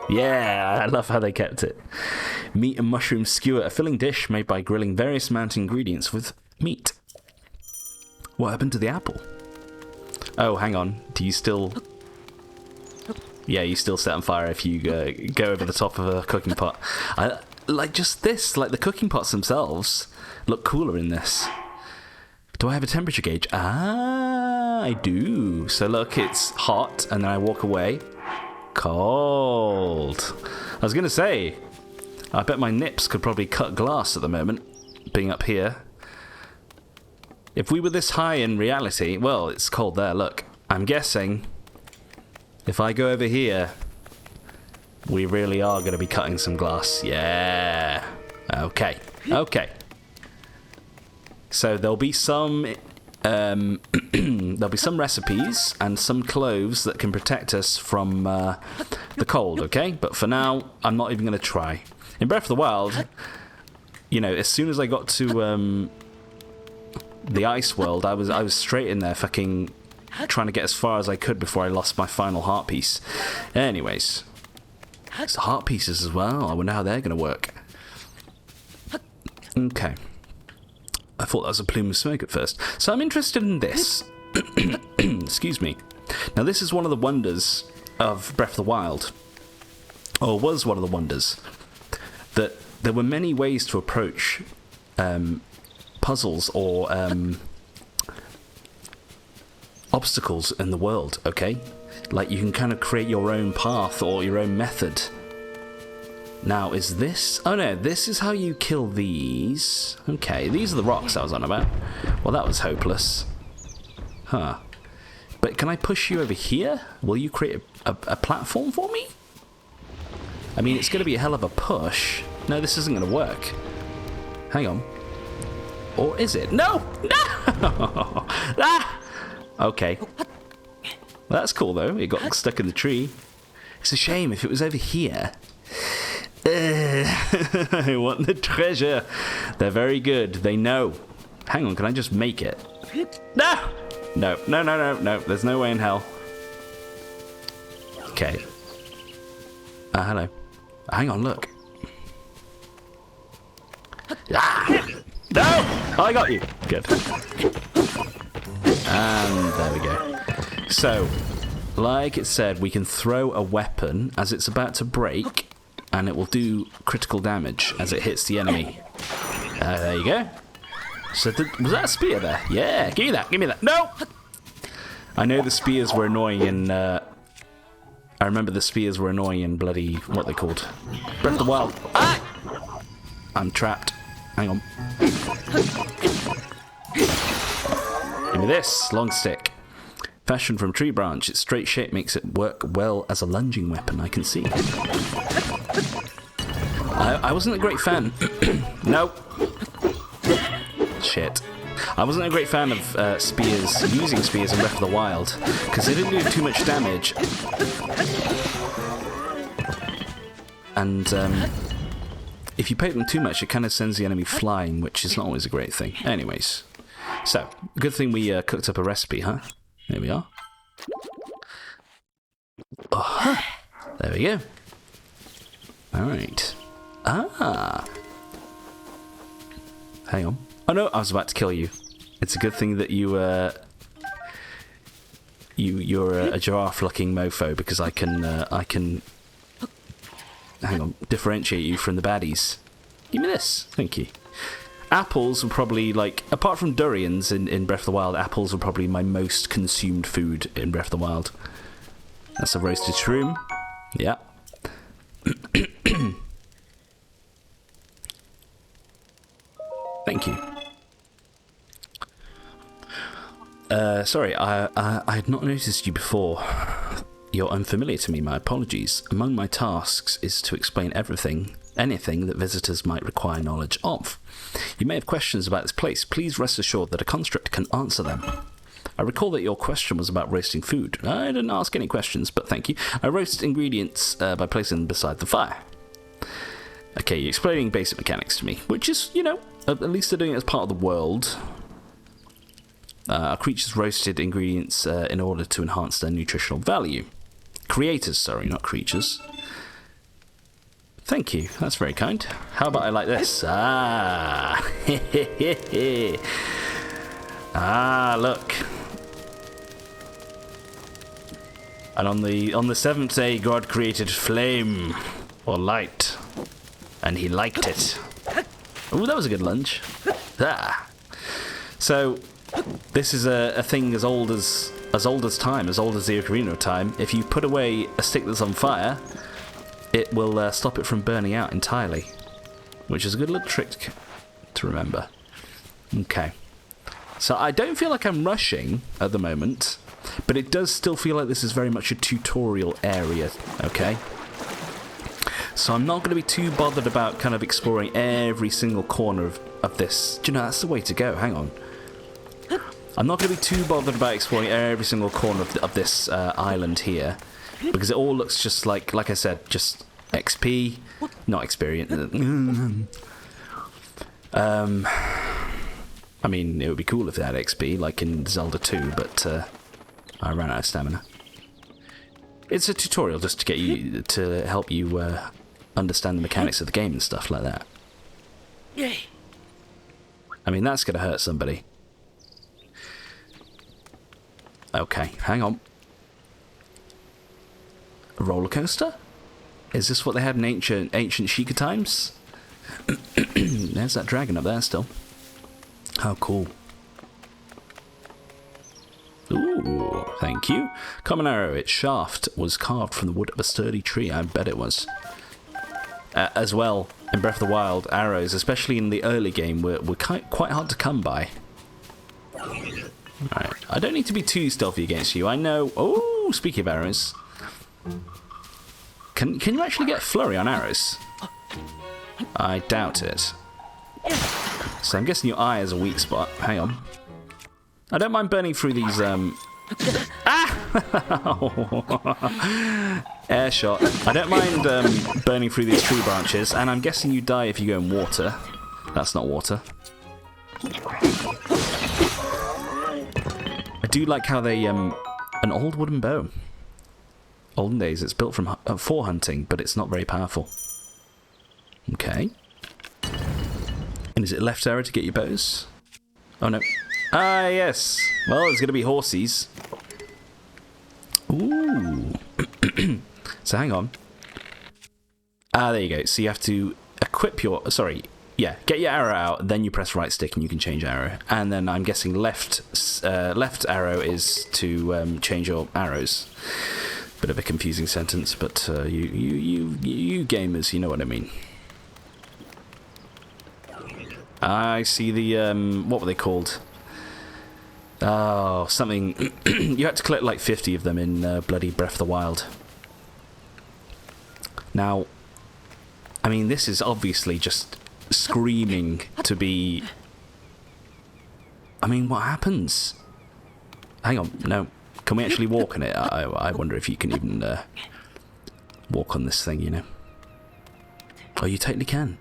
Yeah, I love how they kept it. Meat and mushroom skewer, a filling dish made by grilling various mountain ingredients with meat. What happened to the apple? Oh, hang on. Do you still... Yeah, you still set on fire if you go over the top of a cooking pot. Like just this, like the cooking pots themselves look cooler in this. Do I have a temperature gauge? Ah! I do. So look, it's hot, and then I walk away. Cold. I was going to say, I bet my nips could probably cut glass at the moment, being up here. If we were this high in reality, well, it's cold there, look. I'm guessing if I go over here, we really are going to be cutting some glass. Yeah. Okay. Okay. So there'll be some there'll be some recipes and some cloves that can protect us from the cold, okay? But for now, I'm not even going to try. In Breath of the Wild, you know, as soon as I got to the ice world, I was straight in there fucking trying to get as far as I could before I lost my final heart piece. Anyways, it's heart pieces as well. I wonder how they're going to work. Okay. I thought that was a plume of smoke at first. So I'm interested in this. Excuse me. Now this is one of the wonders of Breath of the Wild. Or was one of the wonders. That there were many ways to approach puzzles or obstacles in the world, okay? Like you can kind of create your own path or your own method. Now, is this... Oh no, this is how you kill these. Okay, these are the rocks I was on about. Well, that was hopeless. Huh. But can I push you over here? Will you create a platform for me? I mean, it's going to be a hell of a push. No, this isn't going to work. Hang on. Or is it? No! No! Ah! Okay. Well, that's cool, though. It got stuck in the tree. It's a shame if it was over here. I want the treasure. They're very good. They know. Hang on, can I just make it? No! No, no, no, no, no. There's no way in hell. Okay. Hello. Hang on, look. Ah! No! I got you. Good. And there we go. So, like it said, we can throw a weapon as it's about to break, and it will do critical damage as it hits the enemy. There you go. So, was that a spear there? Yeah, give me that, give me that. No! I know the spears were annoying in... I remember the spears were annoying in bloody... what they called? Breath of the Wild. Ah! I'm trapped. Hang on. Give me this. Long stick. Fashioned from tree branch, its straight shape makes it work well as a lunging weapon, I can see. I wasn't a great fan. No. Shit. I wasn't a great fan of spears, using spears in Breath of the Wild, because they didn't do too much damage. And if you poke them too much, it kind of sends the enemy flying, which is not always a great thing. Anyways. So, good thing we cooked up a recipe, huh? There we are. Oh, there we go. Alright. Ah. Hang on. Oh no, I was about to kill you. It's a good thing that you're a giraffe-looking mofo, because I can hang on, differentiate you from the baddies. Give me this. Thank you. Apples were probably, like, apart from durians in Breath of the Wild, apples were probably my most consumed food in Breath of the Wild. That's a roasted shroom. Yeah. Thank you. Sorry, I had not noticed you before. You're unfamiliar to me, my apologies. Among my tasks is to explain anything that visitors might require knowledge of. You may have questions about this place. Please rest assured that a conscript can answer them. I recall that your question was about roasting food. I didn't ask any questions, but thank you. I roast ingredients by placing them beside the fire. Okay, you're explaining basic mechanics to me, which is, you know, at least they're doing it as part of the world. Creatures roasted ingredients in order to enhance their nutritional value. Creators, sorry, not creatures. Thank you, that's very kind. How about I like this? Ah, ah, look. And on the seventh day, God created flame or light, and He liked it. Oh, that was a good lunge. Ah. So this is a thing as old as time, as old as the Ocarina of Time. If you put away a stick that's on fire, it will stop it from burning out entirely, which is a good little trick to remember. Okay. So I don't feel like I'm rushing at the moment, but it does still feel like this is very much a tutorial area, okay? So I'm not going to be too bothered about kind of exploring every single corner of this. Do you know, that's the way to go. Hang on. I'm not going to be too bothered about exploring every single corner of this island here, because it all looks just like I said, just XP, not experience. I mean, it would be cool if they had XP, like in Zelda 2, but I ran out of stamina. It's a tutorial just to get you, to help you understand the mechanics of the game and stuff like that. I mean, that's going to hurt somebody. Okay, hang on. A roller coaster? Is this what they had in ancient Sheikah times? There's that dragon up there still. How cool. Ooh, thank you. Common arrow. Its shaft was carved from the wood of a sturdy tree. I bet it was. As well, in Breath of the Wild, arrows, especially in the early game, were quite hard to come by. Alright, I don't need to be too stealthy against you. I know... Oh, speaking of arrows. Can you actually get flurry on arrows? I doubt it. So I'm guessing your eye is a weak spot. Hang on. I don't mind burning through these, Air shot. I don't mind burning through these tree branches, and I'm guessing you die if you go in water. That's not water. I do like how they, an old wooden bow. Olden days, it's built for hunting, but it's not very powerful. Okay. And is it left arrow to get your bows? Oh no. Ah, yes. Well, it's going to be horsies. Ooh. So hang on. Ah, there you go. So you have to equip your... Sorry. Yeah, get your arrow out, then you press right stick and you can change arrow. And then I'm guessing left arrow is to change your arrows. Bit of a confusing sentence, but you gamers, you know what I mean. I see the, what were they called? Oh, something... You had to collect like 50 of them in bloody Breath of the Wild. Now, I mean, this is obviously just screaming to be... I mean, what happens? Hang on, no. Can we actually walk on it? I wonder if you can even walk on this thing, you know. Oh, you totally can.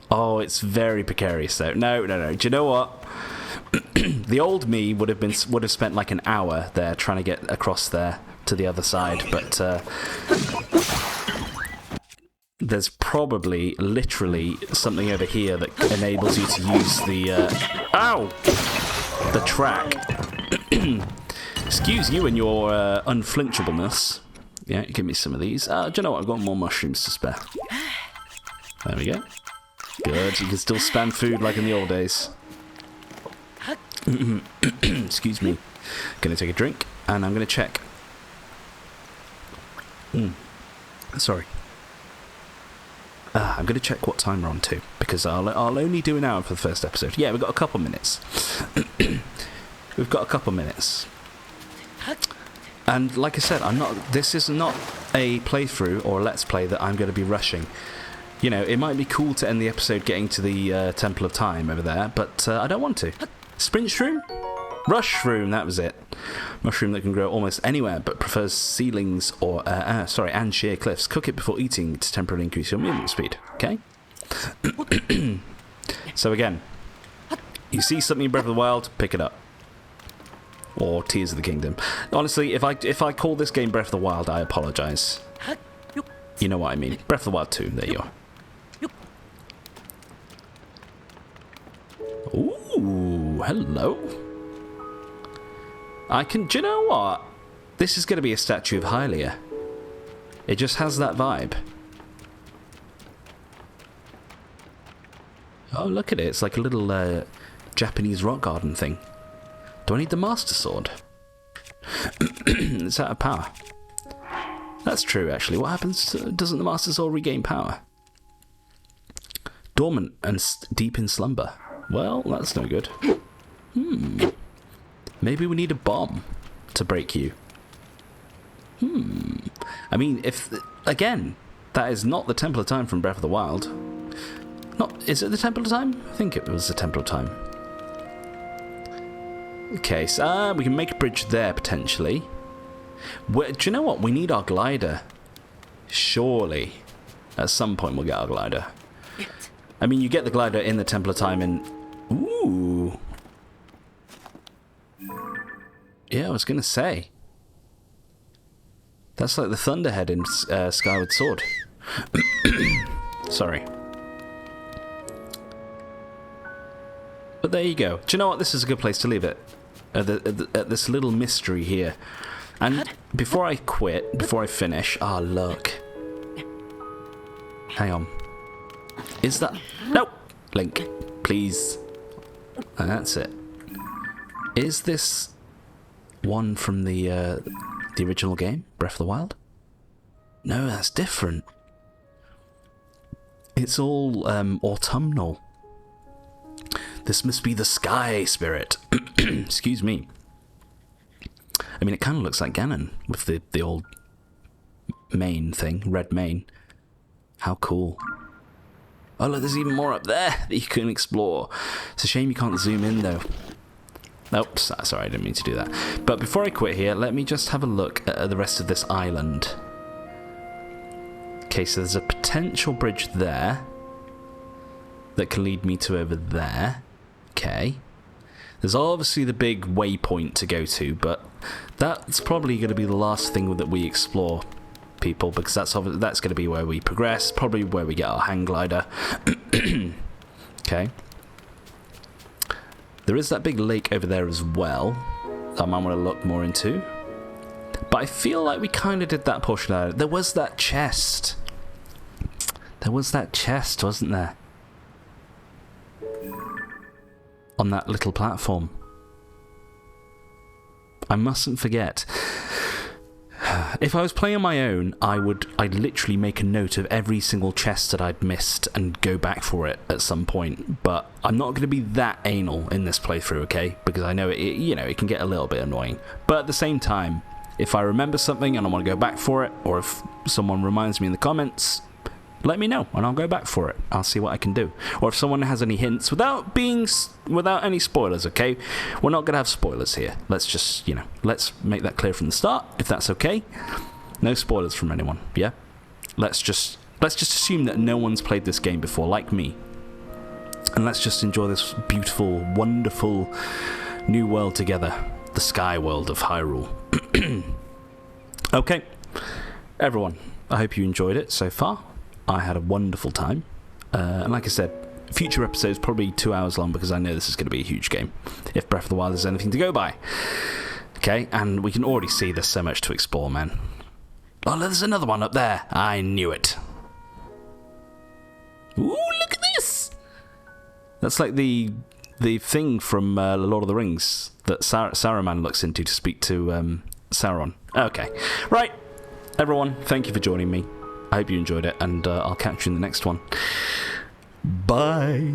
Oh, it's very precarious though. No. Do you know what? The old me would have spent like an hour there trying to get across there to the other side, but there's probably literally something over here that enables you to use the the track. Excuse you and your unflinchableness. Yeah, give me some of these. Do you know what? I've got more mushrooms to spare. There we go. Good, you can still spam food like in the old days. Excuse me. Gonna take a drink, and I'm gonna check. Sorry. I'm gonna check what time we're on to, because I'll only do an hour for the first episode. Yeah, we've got a couple minutes. We've got a couple minutes. And like I said, this is not a playthrough or a let's play that I'm going to be rushing. You know, it might be cool to end the episode getting to the Temple of Time over there, but I don't want to. Sprint shroom? Rush shroom, that was it. Mushroom that can grow almost anywhere, but prefers ceilings or and sheer cliffs. Cook it before eating to temporarily increase your movement speed. Okay. So again, you see something in Breath of the Wild, pick it up. Or Tears of the Kingdom. Honestly, if I call this game Breath of the Wild, I apologise. You know what I mean. Breath of the Wild 2, there you are. Ooh, hello. Do you know what? This is going to be a statue of Hylia. It just has that vibe. Oh, look at it. It's like a little Japanese rock garden thing. Do I need the Master Sword? It's out of power. That's true, actually. What happens? Doesn't the Master Sword regain power? Dormant and deep in slumber. Well, that's no good. Maybe we need a bomb to break you. I mean, if... Again, that is not the Temple of Time from Breath of the Wild. Is it the Temple of Time? I think it was the Temple of Time. Okay, so we can make a bridge there, potentially. Do you know what? We need our glider. Surely. At some point we'll get our glider. I mean, you get the glider in the Temple of Time and... Ooh. Yeah, I was going to say. That's like the Thunderhead in Skyward Sword. Sorry. But there you go. Do you know what? This is a good place to leave it. At this little mystery here. And before I quit, before I finish... Ah, look. Hang on. Is that... Nope! Link, please. And that's it. Is this one from the original game, Breath of the Wild? No, that's different. It's all autumnal. This must be the sky spirit. Excuse me. I mean, it kind of looks like Ganon with the old mane thing, red mane. How cool. Oh, look, there's even more up there that you can explore. It's a shame you can't zoom in, though. Nope, sorry, I didn't mean to do that. But before I quit here, let me just have a look at the rest of this island. Okay, so there's a potential bridge there that can lead me to over there. Okay. There's obviously the big waypoint to go to, but that's probably going to be the last thing that we explore, people, because that's going to be where we progress, probably where we get our hang glider. Okay. There is that big lake over there as well that I might want to look more into. But I feel like we kind of did that portion out. There was that chest. There was that chest, wasn't there? On that little platform. I mustn't forget. If I was playing on my own, I'd literally make a note of every single chest that I'd missed and go back for it at some point. But I'm not going to be that anal in this playthrough, okay? Because I know it can get a little bit annoying. But at the same time, if I remember something and I want to go back for it, or if someone reminds me in the comments, let me know and I'll go back for it. I'll see what I can do. Or if someone has any hints without any spoilers, okay? We're not going to have spoilers here. Let's just, let's make that clear from the start, if that's okay. No spoilers from anyone, yeah? Let's just assume that no one's played this game before, like me. And let's just enjoy this beautiful, wonderful new world together. The sky world of Hyrule. Okay. Everyone, I hope you enjoyed it so far. I had a wonderful time. And like I said, future episodes probably 2 hours long because I know this is going to be a huge game. If Breath of the Wild is anything to go by. Okay, and we can already see there's so much to explore, man. Oh, there's another one up there. I knew it. Ooh, look at this! That's like the thing from Lord of the Rings that Saruman looks into to speak to Sauron. Okay, right. Everyone, thank you for joining me. I hope you enjoyed it, and I'll catch you in the next one. Bye.